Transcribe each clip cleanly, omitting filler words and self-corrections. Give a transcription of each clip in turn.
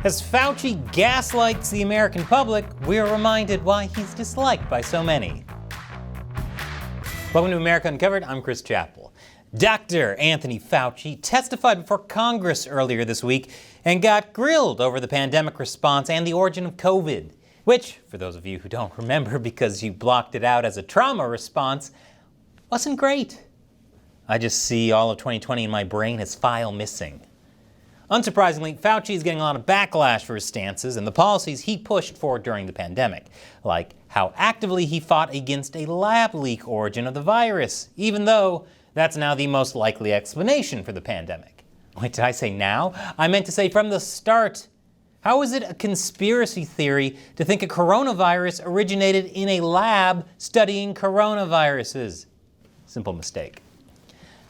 As Fauci gaslights the American public, we're reminded why he's disliked by so many. Welcome to America Uncovered. I'm Chris Chappell. Dr. Anthony Fauci testified before Congress earlier this week and got grilled over the pandemic response and the origin of COVID, which, for those of you who don't remember because you blocked it out as a trauma response, wasn't great. I just see all of 2020 in my brain as file missing. Unsurprisingly, Fauci is getting a lot of backlash for his stances and the policies he pushed for during the pandemic, like how actively he fought against a lab leak origin of the virus, even though that's now the most likely explanation for the pandemic. Wait, did I say now? I meant to say from the start. How is it a conspiracy theory to think a coronavirus originated in a lab studying coronaviruses? Simple mistake.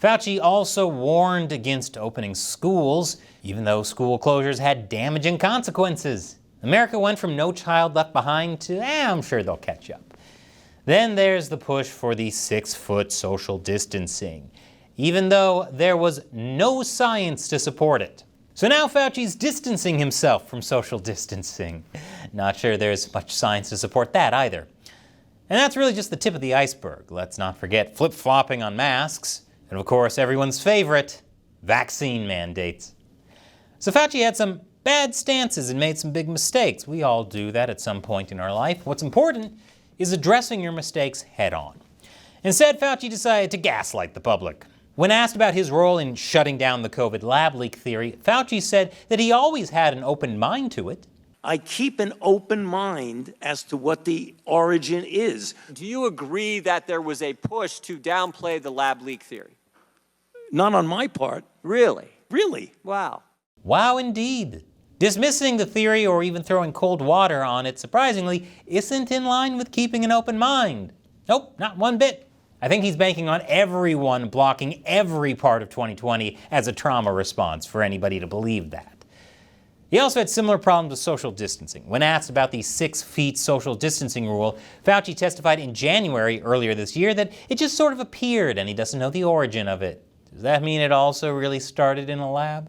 Fauci also warned against opening schools, even though school closures had damaging consequences. America went from no child left behind to, I'm sure they'll catch up. Then there's the push for the 6-foot social distancing, even though there was no science to support it. So now Fauci's distancing himself from social distancing. Not sure there's much science to support that either. And that's really just the tip of the iceberg. Let's not forget flip-flopping on masks. And of course, everyone's favorite, vaccine mandates. So Fauci had some bad stances and made some big mistakes. We all do that at some point in our life. What's important is addressing your mistakes head on. Instead, Fauci decided to gaslight the public. When asked about his role in shutting down the COVID lab leak theory, Fauci said that he always had an open mind to it. I keep an open mind as to what the origin is. Do you agree that there was a push to downplay the lab leak theory? Not on my part. Really? Really? Wow. Wow, indeed. Dismissing the theory or even throwing cold water on it, surprisingly, isn't in line with keeping an open mind. Nope, not one bit. I think he's banking on everyone blocking every part of 2020 as a trauma response for anybody to believe that. He also had similar problems with social distancing. When asked about the 6 feet social distancing rule, Fauci testified in January earlier this year that it just sort of appeared and he doesn't know the origin of it. Does that mean it also really started in a lab?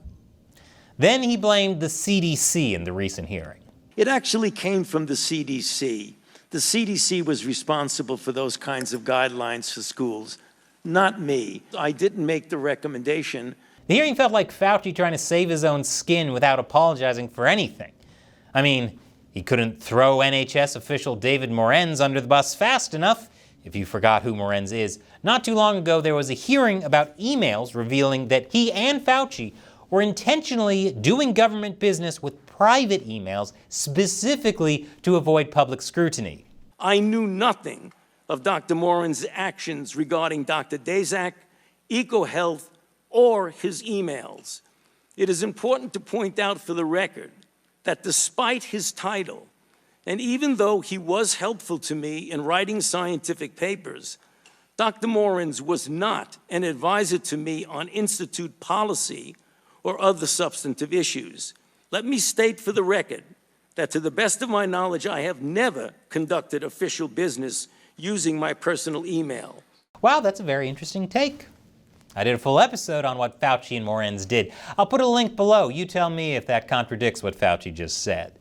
Then he blamed the CDC in the recent hearing. It actually came from the CDC. The CDC was responsible for those kinds of guidelines for schools, not me. I didn't make the recommendation. The hearing felt like Fauci trying to save his own skin without apologizing for anything. I mean, he couldn't throw NHS official David Morenz under the bus fast enough. If you forgot who Morenz is, not too long ago there was a hearing about emails revealing that he and Fauci were intentionally doing government business with private emails specifically to avoid public scrutiny. I knew nothing of Dr. Morin's actions regarding Dr. Daszak, EcoHealth, or his emails. It is important to point out for the record that despite his title, and even though he was helpful to me in writing scientific papers, Dr. Morin's was not an advisor to me on institute policy or other substantive issues. Let me state for the record that to the best of my knowledge, I have never conducted official business using my personal email. Wow, that's a very interesting take. I did a full episode on what Fauci and Morenz did. I'll put a link below. You tell me if that contradicts what Fauci just said.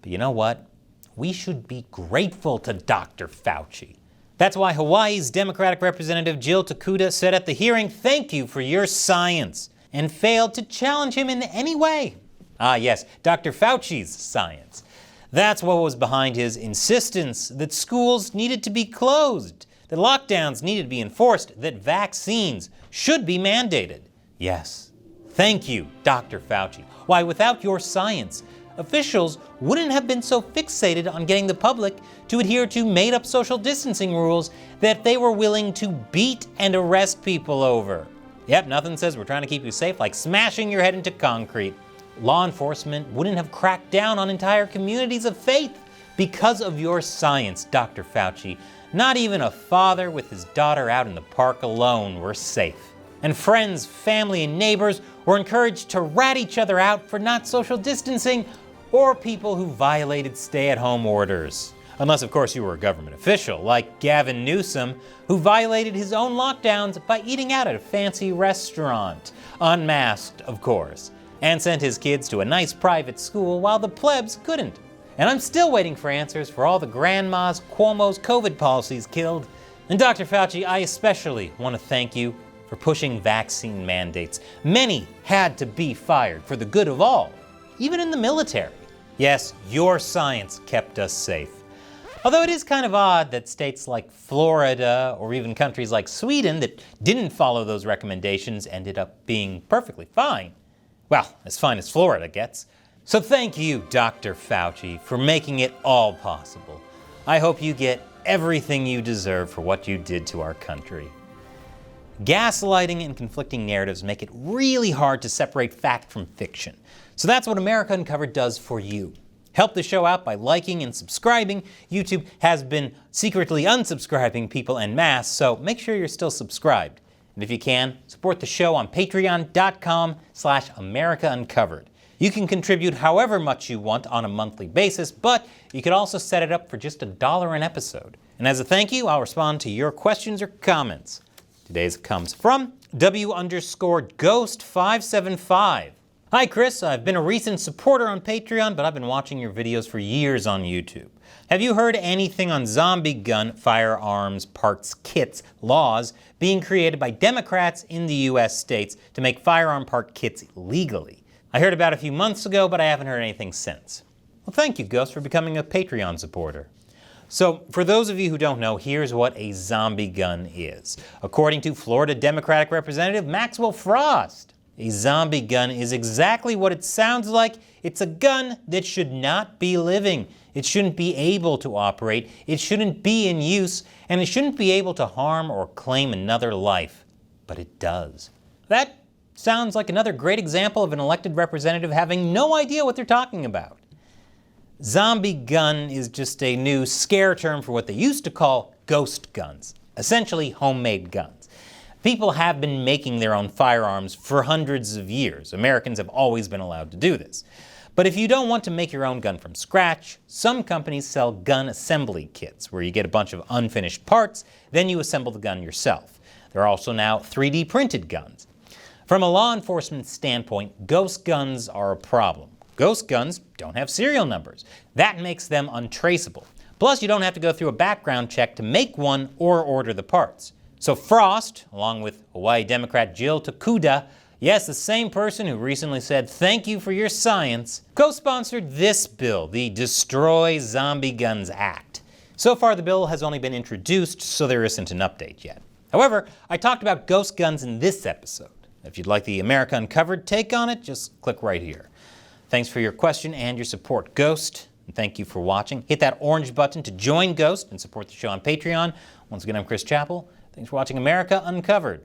But you know what? We should be grateful to Dr. Fauci. That's why Hawaii's Democratic Representative Jill Takuda said at the hearing, "Thank you for your science," and failed to challenge him in any way. Ah yes, Dr. Fauci's science. That's what was behind his insistence that schools needed to be closed, that lockdowns needed to be enforced, that vaccines should be mandated. Yes, thank you, Dr. Fauci. Why, without your science, officials wouldn't have been so fixated on getting the public to adhere to made-up social distancing rules that they were willing to beat and arrest people over. Yep, nothing says we're trying to keep you safe like smashing your head into concrete. Law enforcement wouldn't have cracked down on entire communities of faith because of your science, Dr. Fauci. Not even a father with his daughter out in the park alone were safe. And friends, family, and neighbors were encouraged to rat each other out for not social distancing or people who violated stay-at-home orders. Unless, of course, you were a government official, like Gavin Newsom, who violated his own lockdowns by eating out at a fancy restaurant. Unmasked, of course. and sent his kids to a nice private school while the plebs couldn't. And I'm still waiting for answers for all the grandmas Cuomo's COVID policies killed. And Dr. Fauci, I especially want to thank you for pushing vaccine mandates. Many had to be fired for the good of all, even in the military. Yes, your science kept us safe. Although it is kind of odd that states like Florida or even countries like Sweden that didn't follow those recommendations ended up being perfectly fine. Well, as fine as Florida gets. So thank you, Dr. Fauci, for making it all possible. I hope you get everything you deserve for what you did to our country. Gaslighting and conflicting narratives make it really hard to separate fact from fiction. So that's what America Uncovered does for you. Help the show out by liking and subscribing. YouTube has been secretly unsubscribing people en masse, so make sure you're still subscribed. And if you can, support the show on patreon.com/AmericaUncovered. You can contribute however much you want on a monthly basis, but you could also set it up for just $1 an episode. And as a thank you, I'll respond to your questions or comments. Today's comes from W_Ghost575. Hi Chris, I've been a recent supporter on Patreon, but I've been watching your videos for years on YouTube. Have you heard anything on zombie gun, firearms, parts, kits, laws being created by Democrats in the US states to make firearm part kits legally? I heard about it a few months ago, but I haven't heard anything since. Well, thank you, Ghost, for becoming a Patreon supporter. So, for those of you who don't know, here's what a zombie gun is. According to Florida Democratic Representative Maxwell Frost, a zombie gun is exactly what it sounds like. It's a gun that should not be living. It shouldn't be able to operate. It shouldn't be in use, and it shouldn't be able to harm or claim another life. But it does. That sounds like another great example of an elected representative having no idea what they're talking about. Zombie gun is just a new scare term for what they used to call ghost guns, essentially homemade guns. People have been making their own firearms for hundreds of years. Americans have always been allowed to do this. But if you don't want to make your own gun from scratch, some companies sell gun assembly kits where you get a bunch of unfinished parts, then you assemble the gun yourself. There are also now 3D printed guns. From a law enforcement standpoint, ghost guns are a problem. Ghost guns don't have serial numbers. That makes them untraceable. Plus, you don't have to go through a background check to make one or order the parts. So Frost, along with Hawaii Democrat Jill Tokuda, yes, the same person who recently said thank you for your science, co-sponsored this bill, the Destroy Zombie Guns Act. So far the bill has only been introduced, so there isn't an update yet. However, I talked about ghost guns in this episode. If you'd like the America Uncovered take on it, just click right here. Thanks for your question and your support, Ghost. And thank you for watching. Hit that orange button to join Ghost and support the show on Patreon. Once again, I'm Chris Chappell. Thanks for watching America Uncovered.